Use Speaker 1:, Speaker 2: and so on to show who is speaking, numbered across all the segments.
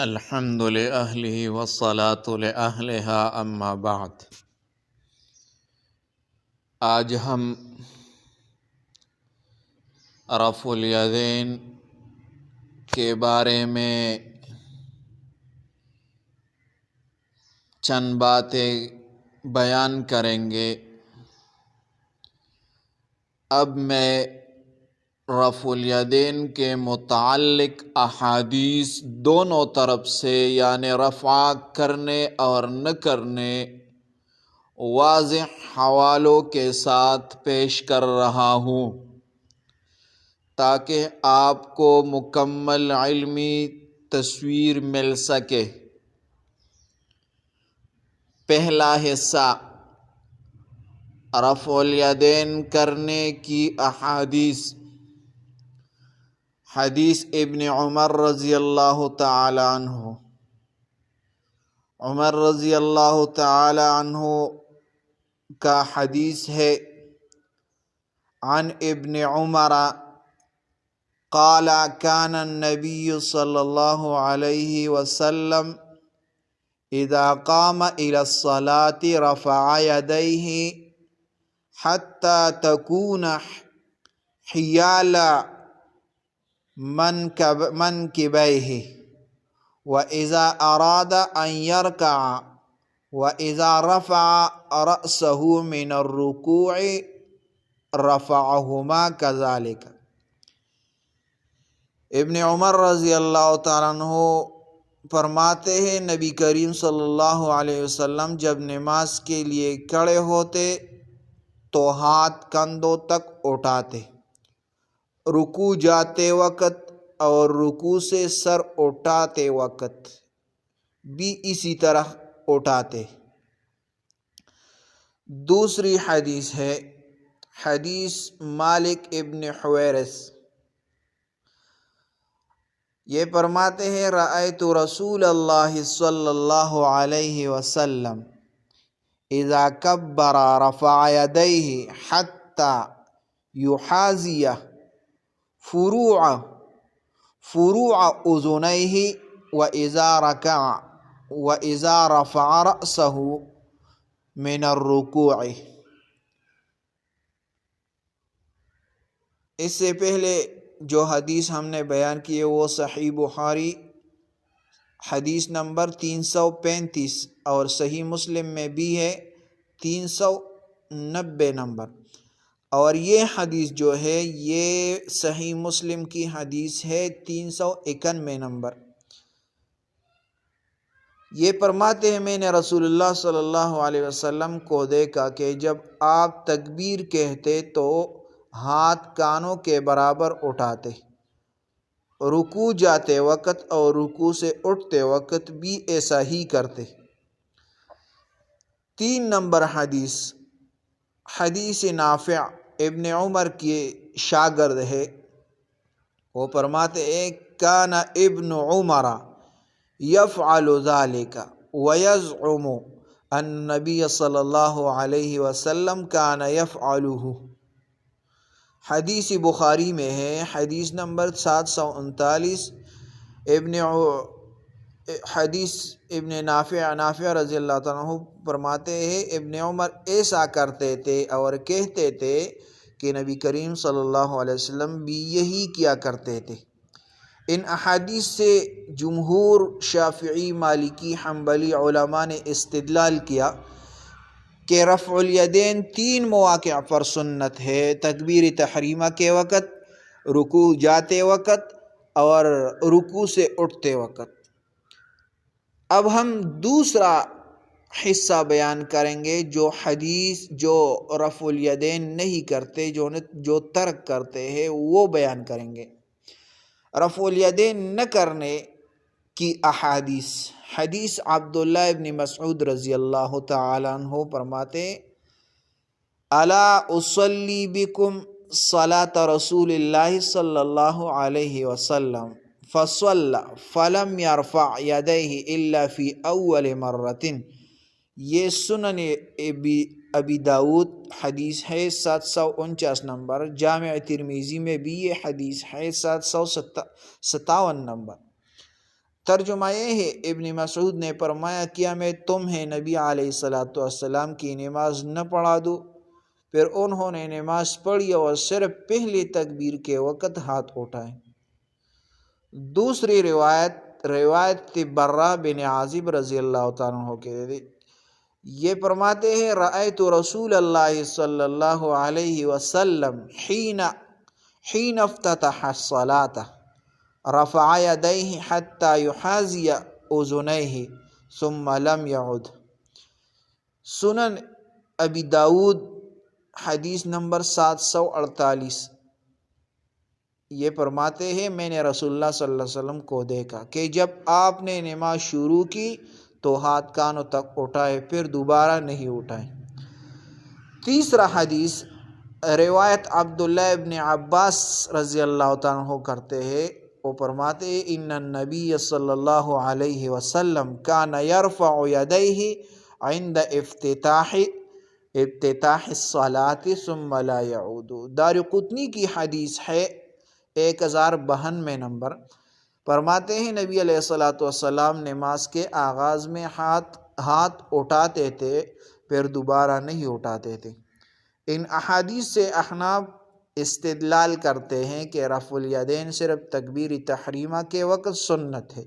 Speaker 1: الحمد لأهله والصلاة لأهلها اما بعد۔ آج ہم رفع الیدین کے بارے میں چند باتیں بیان کریں گے۔ اب میں رفع الیدین کے متعلق احادیث دونوں طرف سے یعنی رفع کرنے اور نہ کرنے واضح حوالوں کے ساتھ پیش کر رہا ہوں تاکہ آپ کو مکمل علمی تصویر مل سکے۔ پہلا حصہ رفع الیدین کرنے کی احادیث۔ حدیث ابن عمر رضی اللہ تعالی عنہ۔ عمر رضی اللہ تعالی عنہ کا حدیث ہے، عن ابن عمر قال كان النبي صلى الله عليه وسلم اذا قام الى الصلاة رفع يديه حتى تكون حيال منكبيه وإذا أراد أن يركع وإذا رفع رأسه من الركوع رفعهما كذلك۔ ابن عمر رضی اللہ تعالیٰ عنہ فرماتے ہیں نبی کریم صلی اللہ علیہ وسلم جب نماز کے لیے کھڑے ہوتے تو ہاتھ کندھوں تک اٹھاتے، رکوع جاتے وقت اور رکوع سے سر اٹھاتے وقت بھی اسی طرح اٹھاتے۔ دوسری حدیث ہے حدیث مالک ابن حویرث، یہ فرماتے ہیں رأیت رسول اللہ صلی اللہ علیہ وسلم اذا کبر رفع یدیہ حتی یحاذی فروع اذنیہ واذا رکع واذا رفع رأسہ من الرکوع۔ اس سے پہلے جو حدیث ہم نے بیان کی ہے وہ صحیح بخاری حدیث نمبر 335 اور صحیح مسلم میں بھی ہے 390 نمبر، اور یہ حدیث جو ہے یہ صحیح مسلم کی حدیث ہے 391 نمبر۔ یہ فرماتے ہیں میں نے رسول اللہ صلی اللہ علیہ وسلم کو دیکھا کہ جب آپ تکبیر کہتے تو ہاتھ کانوں کے برابر اٹھاتے، رکوع جاتے وقت اور رکوع سے اٹھتے وقت بھی ایسا ہی کرتے۔ 3 نمبر حدیث حدیث نافع ابن عمر کے شاگرد ہے، وہ فرماتے ہیں کان ابن عمر یفعل ذلك ویزعم ان النبی صلی اللہ علیہ وسلم کان یفعلہ۔ حدیث بخاری میں ہے حدیث نمبر 739۔ حدیث ابن نافع رضی اللہ تعالیٰ عنہ فرماتے ہیں ابن عمر ایسا کرتے تھے اور کہتے تھے کہ نبی کریم صلی اللہ علیہ وسلم بھی یہی کیا کرتے تھے۔ ان احادیث سے جمہور شافعی مالکی حنبلی علماء نے استدلال کیا کہ رفع الیدین 3 مواقع پر سنت ہے، تکبیر تحریمہ کے وقت، رکوع جاتے وقت اور رکوع سے اٹھتے وقت۔ اب ہم دوسرا حصہ بیان کریں گے جو حدیث جو رفع الیدین نہیں کرتے، جو ترک کرتے ہیں وہ بیان کریں گے۔ رفع الیدین نہ کرنے کی احادیث۔ حدیث عبداللہ ابن مسعود رضی اللہ تعالی عنہ فرماتے الا اصلی بکم صلاة رسول اللہ صلی اللہ علیہ وسلم فصلی فلم یرفع یدیہ الا فی اول مرۃ۔ یہ سنن ابی داود حدیث ہے 749 نمبر، جامع ترمذی میں بھی یہ حدیث ہے 757 نمبر۔ ترجمہ یہ ہے، ابن مسعود نے فرمایا کیا میں تمہیں نبی علیہ السلام کی نماز نہ پڑھا دوں؟ پھر انہوں نے نماز پڑھی اور صرف پہلی تکبیر کے وقت ہاتھ اٹھائے۔ دوسری روایت برہ بن عازب رضی اللہ تعالیٰ عنہ کے، یہ فرماتے ہیں رأیت رسول اللہ صلی اللہ علیہ وسلم حین افتتح الصلاة رفع یدیہ حتی یحاذی اذنیہ ثم لم یعد۔ سنن ابی داود حدیث نمبر 748، یہ فرماتے ہیں میں نے رسول اللہ صلی اللہ علیہ وسلم کو دیکھا کہ جب آپ نے نماز شروع کی تو ہاتھ کانوں تک اٹھائے، پھر دوبارہ نہیں اٹھائے۔ تیسرا حدیث روایت عبداللہ ابن عباس رضی اللہ تعالیٰ عنہ کرتے ہیں، وہ فرماتے ہیں ان النبی صلی اللہ علیہ وسلم کان یرفع یدیہ عند افتتاح الصلاة ثم لا یعود۔ دارقطنی کی حدیث ہے 1052 نمبر، فرماتے ہیں نبی علیہ السلام نماز کے آغاز میں ہاتھ اٹھاتے تھے، پھر دوبارہ نہیں اٹھاتے تھے۔ ان احادیث سے احناف استدلال کرتے ہیں کہ رفع الیدین صرف تکبیر تحریمہ کے وقت سنت ہے،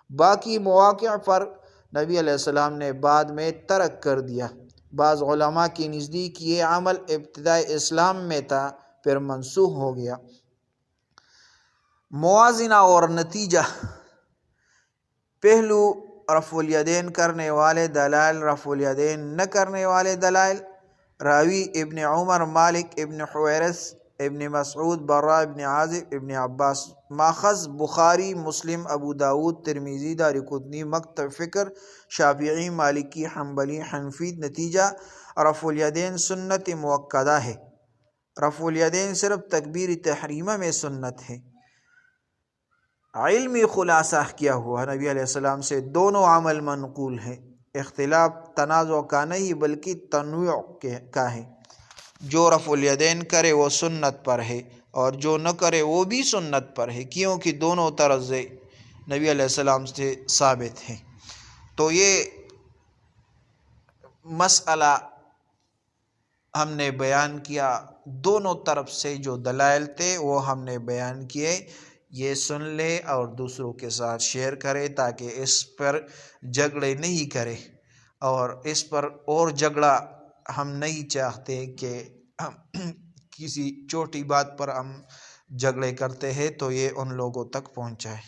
Speaker 1: باقی مواقع پر نبی علیہ السلام نے بعد میں ترک کر دیا۔ بعض علماء کے نزدیک یہ عمل ابتدائی اسلام میں تھا، پھر منسوخ ہو گیا۔ موازنہ اور نتیجہ، پہلو رفع الیدین کرنے والے دلائل، رفع الیدین نہ کرنے والے دلائل۔ راوی ابن عمر، مالک ابن حویرث، ابن مسعود، برہ ابن عازب، ابن عباس۔ ماخذ بخاری، مسلم، ابو داود، ترمذی، دارقطنی، مکتب فکر، شافعی، مالکی، حنبلی، حنفی۔ نتیجہ رفع الیدین سنت مؤکدہ ہے، رفع الیدین صرف تکبیر تحریمہ میں سنت ہے۔ علمی خلاصہ کیا ہوا نبی علیہ السلام سے دونوں عمل منقول ہیں، اختلاف تنازع کا نہیں بلکہ تنوع کا ہے۔ جو رفع الیدین کرے وہ سنت پر ہے اور جو نہ کرے وہ بھی سنت پر ہے، کیونکہ دونوں طرز نبی علیہ السلام سے ثابت ہیں۔ تو یہ مسئلہ ہم نے بیان کیا، دونوں طرف سے جو دلائل تھے وہ ہم نے بیان کیے۔ یہ سن لے اور دوسروں کے ساتھ شیئر کرے تاکہ اس پر جھگڑے نہیں کرے، اور اس پر اور جھگڑا ہم نہیں چاہتے کہ کسی چھوٹی بات پر ہم جھگڑے کرتے ہیں تو یہ ان لوگوں تک پہنچائے۔